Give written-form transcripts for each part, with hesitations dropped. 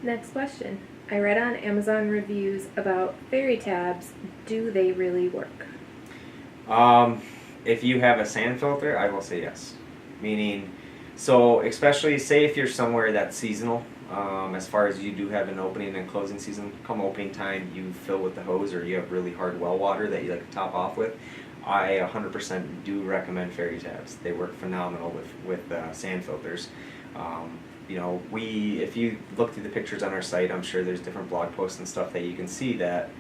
Next question. I read on Amazon reviews about Ferritabs. Do they really work? If you have a sand filter, I will say yes. Meaning, so especially say if you're somewhere that's seasonal, as far as you do have an opening and closing season, come opening time you fill with the hose or you have really hard well water that you like to top off with, I 100% do recommend Ferri-Tabs. They work phenomenal with sand filters. You know, if you look through the pictures on our site, I'm sure there's different blog posts and stuff that you can see that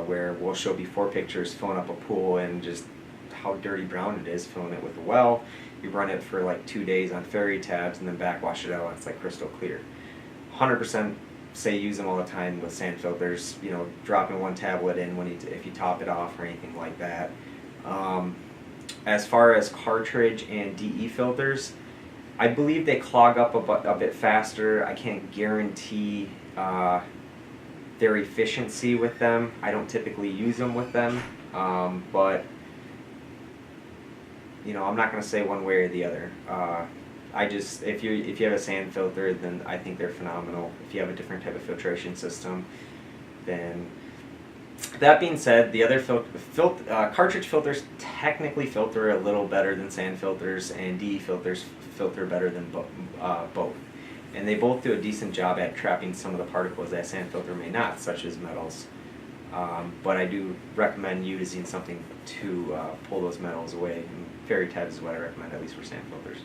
where we'll show before pictures filling up a pool and just how dirty brown it is, filling it with a well. You run it for like 2 days on Ferri-Tabs and then backwash it out and it's like crystal clear. 100% say use them all the time with sand filters, you know, dropping one tablet in if you top it off or anything like that. As far as cartridge and DE filters, I believe they clog up a bit faster. I can't guarantee their efficiency with them. I don't typically use them with them, but you know, I'm not going to say one way or the other. If you have a sand filter, then I think they're phenomenal. If you have a different type of filtration system, then that being said, the other cartridge filters technically filter a little better than sand filters, and DE filters filter better than both. And they both do a decent job at trapping some of the particles that a sand filter may not, such as metals. But I do recommend using something to pull those metals away. And Ferri-Tabs is what I recommend, at least for sand filters.